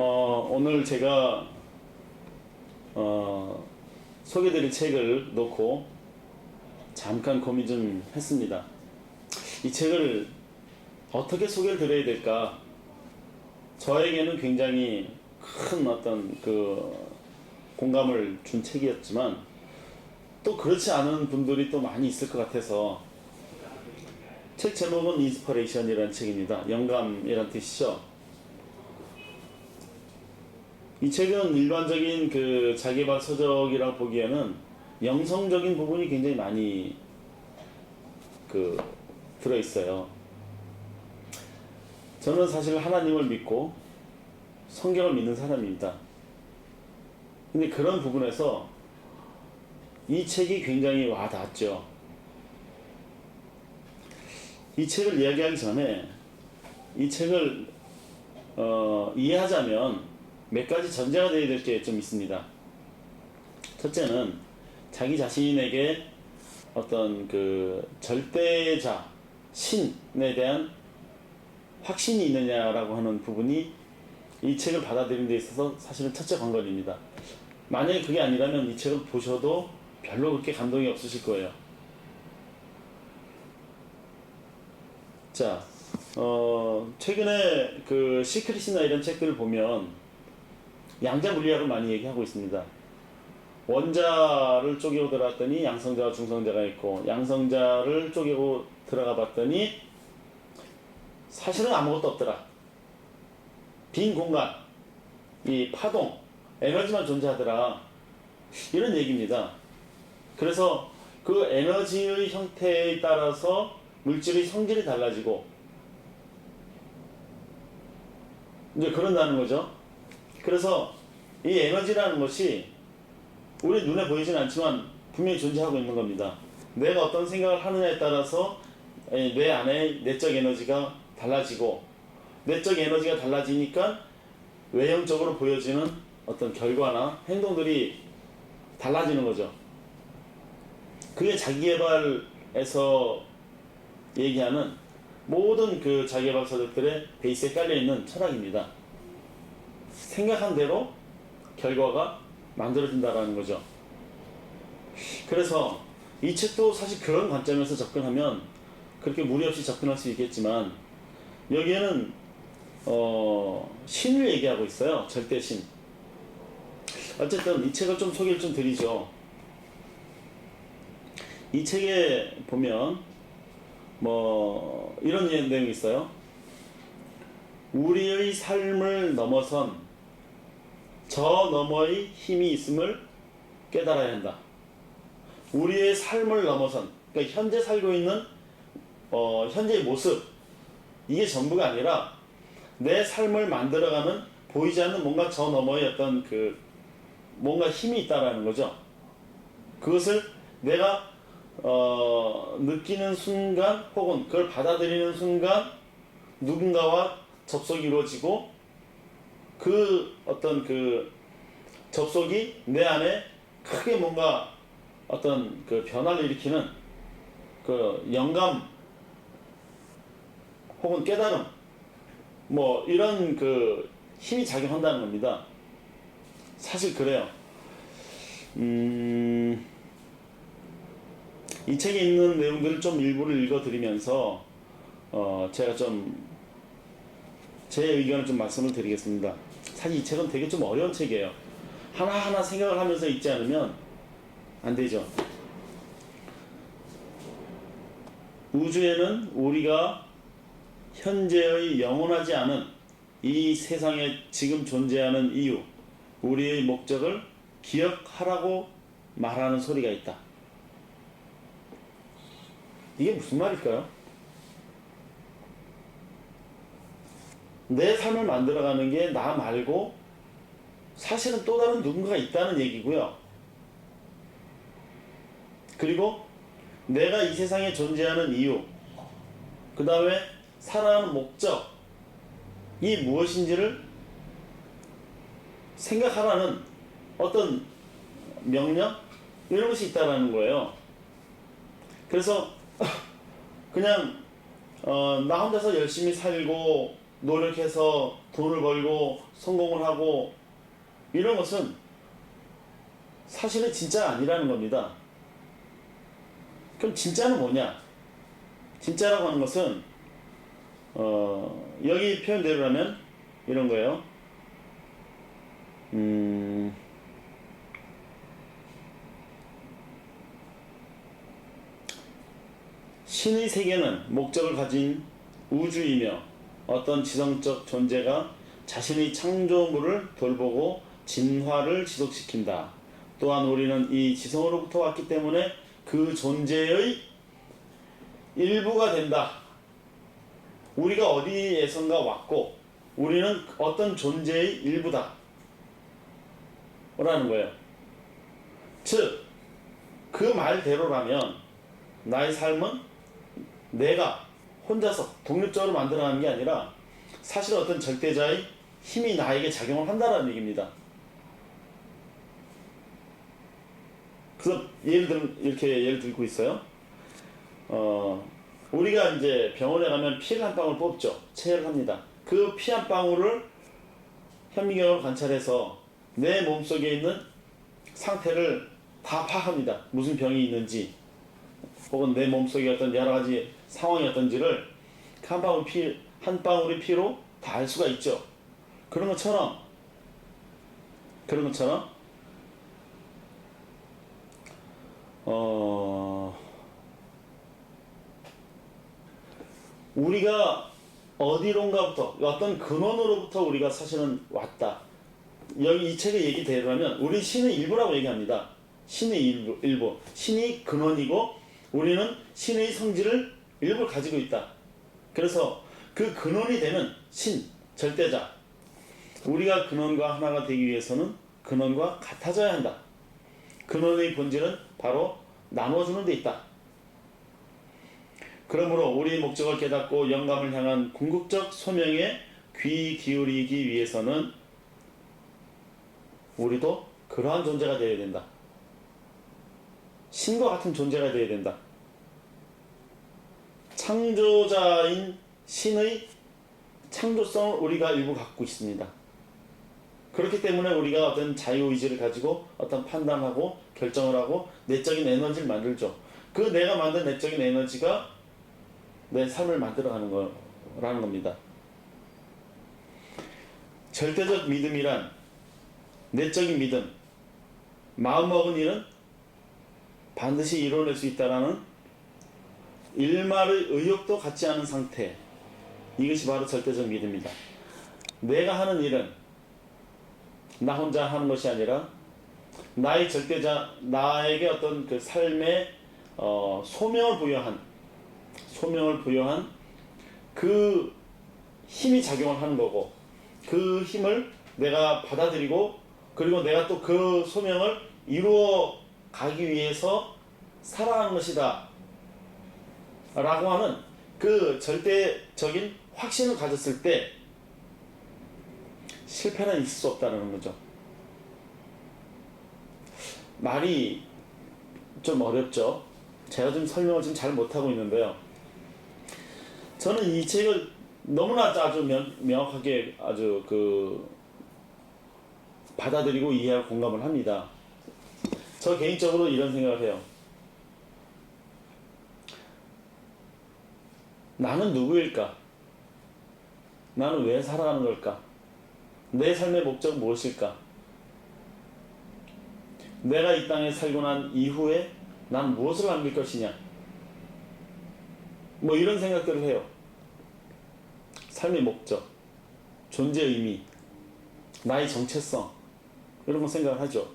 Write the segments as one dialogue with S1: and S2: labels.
S1: 오늘 제가 소개드릴 책을 놓고 잠깐 고민 좀 했습니다. 이 책을 어떻게 소개를 드려야 될까? 저에게는 굉장히 큰 어떤 공감을 준 책이었지만 또 그렇지 않은 분들이 또 많이 있을 것 같아서 책 제목은 인스퍼레이션이라는 책입니다. 영감이란 뜻이죠. 이 책은 일반적인 자기개발 서적이라고 보기에는 영성적인 부분이 굉장히 많이 들어있어요. 저는 사실 하나님을 믿고 성경을 믿는 사람입니다. 근데 그런 부분에서 이 책이 굉장히 와닿았죠. 이 책을 이야기하기 전에 이 책을 이해하자면 몇 가지 전제가 되어야 될 게 좀 있습니다. 첫째는 자기 자신에게 어떤 절대자, 신에 대한 확신이 있느냐라고 하는 부분이 이 책을 받아들이는 데 있어서 사실은 첫째 관건입니다. 만약에 그게 아니라면 이 책을 보셔도 별로 그렇게 감동이 없으실 거예요. 자, 최근에 시크릿이나 이런 책들을 보면 양자 물리학을 많이 얘기하고 있습니다. 원자를 쪼개고 들어갔더니 양성자와 중성자가 있고, 양성자를 쪼개고 들어가 봤더니 사실은 아무것도 없더라. 빈 공간, 이 파동, 에너지만 존재하더라. 이런 얘기입니다. 그래서 그 에너지의 형태에 따라서 물질의 성질이 달라지고 이제 그런다는 거죠. 그래서 이 에너지라는 것이 우리 눈에 보이진 않지만 분명히 존재하고 있는 겁니다. 내가 어떤 생각을 하느냐에 따라서 뇌 안에 내적 에너지가 달라지고, 내적 에너지가 달라지니까 외형적으로 보여지는 어떤 결과나 행동들이 달라지는 거죠. 그게 자기개발에서 얘기하는 모든 자기개발 서적들의 베이스에 깔려있는 철학입니다. 생각한 대로 결과가 만들어진다라는 거죠. 그래서 이 책도 사실 그런 관점에서 접근하면 그렇게 무리 없이 접근할 수 있겠지만, 여기에는 신을 얘기하고 있어요. 절대신. 어쨌든 이 책을 좀 소개를 좀 드리죠. 이 책에 보면 이런 내용이 있어요. 우리의 삶을 넘어선 저 너머의 힘이 있음을 깨달아야 한다. 우리의 삶을 넘어선, 그러니까 현재 살고 있는 현재의 모습, 이게 전부가 아니라 내 삶을 만들어가는 보이지 않는 뭔가 저 너머의 어떤 뭔가 힘이 있다라는 거죠. 그것을 내가 느끼는 순간, 혹은 그걸 받아들이는 순간 누군가와 접속이 이루어지고, 어떤 접속이 내 안에 크게 뭔가 어떤 변화를 일으키는 영감 혹은 깨달음, 이런 힘이 작용한다는 겁니다. 사실 그래요. 이 책에 있는 내용들을 좀 일부를 읽어드리면서 제가 좀 제 의견을 좀 말씀을 드리겠습니다. 사실 이 책은 되게 좀 어려운 책이에요. 하나하나 생각을 하면서 읽지 않으면 안 되죠. 우주에는 우리가 현재의 영원하지 않은 이 세상에 지금 존재하는 이유, 우리의 목적을 기억하라고 말하는 소리가 있다. 이게 무슨 말일까요? 내 삶을 만들어가는 게 나 말고 사실은 또 다른 누군가가 있다는 얘기고요. 그리고 내가 이 세상에 존재하는 이유, 그 다음에 살아가는 목적이 무엇인지를 생각하라는 어떤 명령? 이런 것이 있다는 거예요. 그래서 그냥 나 혼자서 열심히 살고 노력해서 돈을 벌고 성공을 하고 이런 것은 사실은 진짜가 아니라는 겁니다. 그럼 진짜는 뭐냐? 진짜라고 하는 것은 여기 표현대로라면 이런 거예요. 신의 세계는 목적을 가진 우주이며 어떤 지성적 존재가 자신의 창조물을 돌보고 진화를 지속시킨다. 또한 우리는 이 지성으로부터 왔기 때문에 그 존재의 일부가 된다. 우리가 어디에선가 왔고 우리는 어떤 존재의 일부다 라는 거예요. 즉, 그 말대로라면 나의 삶은 내가 혼자서 독립적으로 만들어가는 게 아니라 사실 어떤 절대자의 힘이 나에게 작용을 한다는 얘기입니다. 그래서 예를 들고 있어요. 우리가 이제 병원에 가면 피를 한 방울 뽑죠. 체열을 합니다. 그 피 한 방울을 현미경으로 관찰해서 내 몸속에 있는 상태를 다 파악합니다. 무슨 병이 있는지 혹은 내 몸속에 어떤 여러 가지 상황이 어떤지를 한 방울의 피로 다 알 수가 있죠. 그런 것처럼 우리가 어디론가부터 어떤 근원으로부터 우리가 사실은 왔다. 여기 이 책의 얘기대로라면 우리 신의 일부라고 얘기합니다. 신의 일부. 신이 근원이고 우리는 신의 성질을 일부 가지고 있다. 그래서 그 근원이 되는 신, 절대자. 우리가 근원과 하나가 되기 위해서는 근원과 같아져야 한다. 근원의 본질은 바로 나눠주는 데 있다. 그러므로 우리의 목적을 깨닫고 영감을 향한 궁극적 소명에 귀 기울이기 위해서는 우리도 그러한 존재가 되어야 된다. 신과 같은 존재가 되어야 된다. 창조자인 신의 창조성을 우리가 일부 갖고 있습니다. 그렇기 때문에 우리가 어떤 자유의지를 가지고 어떤 판단하고 결정을 하고 내적인 에너지를 만들죠. 그 내가 만든 내적인 에너지가 내 삶을 만들어가는 거라는 겁니다. 절대적 믿음이란 내적인 믿음, 마음먹은 일은 반드시 이뤄낼 수 있다라는 일말의 의욕도 갖지 않은 상태, 이것이 바로 절대적 믿음이다. 내가 하는 일은 나 혼자 하는 것이 아니라 나의 절대자, 나에게 어떤 그 삶의 소명을 부여한 그 힘이 작용을 하는 거고, 그 힘을 내가 받아들이고 그리고 내가 또 그 소명을 이루어 가기 위해서 살아가는 것이다 라고 하는 그 절대적인 확신을 가졌을 때 실패는 있을 수 없다는 거죠. 말이 좀 어렵죠. 제가 좀 설명을 좀 잘 못하고 있는데요. 저는 이 책을 너무나 아주 명확하게 아주 받아들이고 이해하고 공감을 합니다. 저 개인적으로 이런 생각을 해요. 나는 누구일까? 나는 왜 살아가는 걸까? 내 삶의 목적은 무엇일까? 내가 이 땅에 살고 난 이후에 난 무엇을 남길 것이냐? 뭐 이런 생각들을 해요. 삶의 목적, 존재 의미, 나의 정체성, 이런 거 생각을 하죠.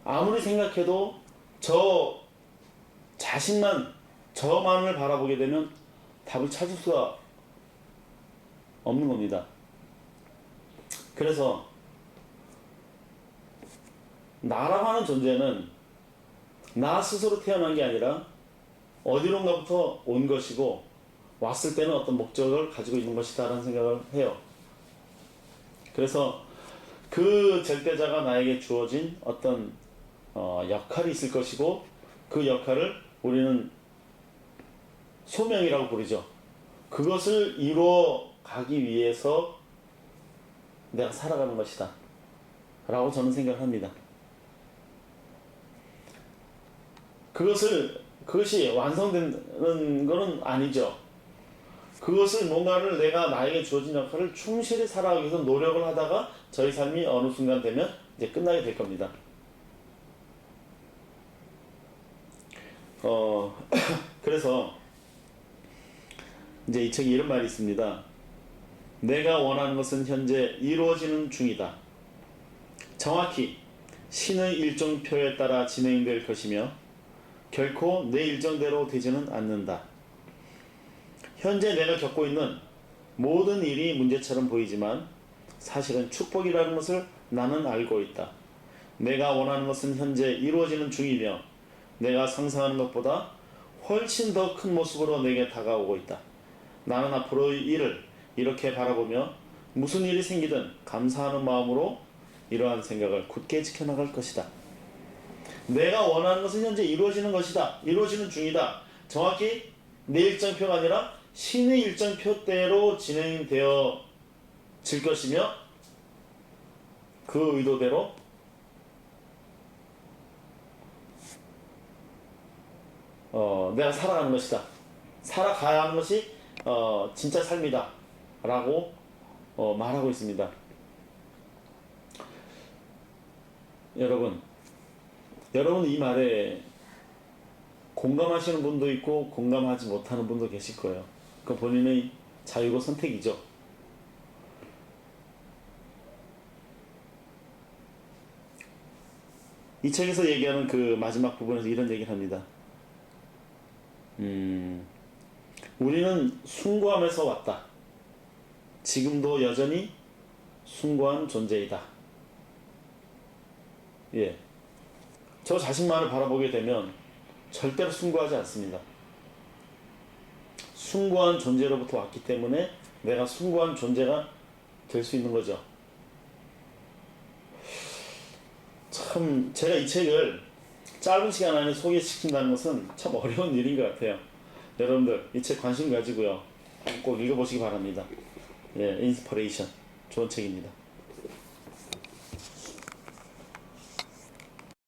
S1: 아무리 생각해도 저 자신만, 저만을 바라보게 되면 답을 찾을 수가 없는 겁니다. 그래서 나라고 하는 존재는 나 스스로 태어난 게 아니라 어디론가부터 온 것이고 왔을 때는 어떤 목적을 가지고 있는 것이다 라는 생각을 해요. 그래서 그 절대자가 나에게 주어진 어떤 역할이 있을 것이고 그 역할을 우리는 소명이라고 부르죠. 그것을 이루어 가기 위해서 내가 살아가는 것이다 라고 저는 생각을 합니다. 그것이 완성되는 것은 아니죠. 그것을 뭔가를 내가 나에게 주어진 역할을 충실히 살아가기 위해서 노력을 하다가 저희 삶이 어느 순간 되면 이제 끝나게 될 겁니다. 그래서 이제 이 책에 이런 말이 있습니다. 내가 원하는 것은 현재 이루어지는 중이다. 정확히 신의 일정표에 따라 진행될 것이며 결코 내 일정대로 되지는 않는다. 현재 내가 겪고 있는 모든 일이 문제처럼 보이지만 사실은 축복이라는 것을 나는 알고 있다. 내가 원하는 것은 현재 이루어지는 중이며 내가 상상하는 것보다 훨씬 더 큰 모습으로 내게 다가오고 있다. 나는 앞으로의 일을 이렇게 바라보며 무슨 일이 생기든 감사하는 마음으로 이러한 생각을 굳게 지켜나갈 것이다. 내가 원하는 것은 현재 이루어지는 것이다. 이루어지는 중이다. 정확히 내 일정표가 아니라 신의 일정표대로 진행되어 질 것이며 그 의도대로 내가 살아가는 것이다. 살아가야 하는 것이 진짜 삶이다 라고 말하고 있습니다. 여러분 이 말에 공감하시는 분도 있고 공감하지 못하는 분도 계실 거예요. 그 본인의 자유고 선택이죠. 이 책에서 얘기하는 그 마지막 부분에서 이런 얘기를 합니다. 우리는 숭고함에서 왔다. 지금도 여전히 숭고한 존재이다. 예. 저 자신만을 바라보게 되면 절대로 숭고하지 않습니다. 숭고한 존재로부터 왔기 때문에 내가 숭고한 존재가 될 수 있는 거죠. 참 제가 이 책을 짧은 시간 안에 소개시킨다는 것은 참 어려운 일인 것 같아요. 여러분들 이 책 관심 가지고요 꼭 읽어보시기 바랍니다. 예, 인스퍼레이션 좋은 책입니다.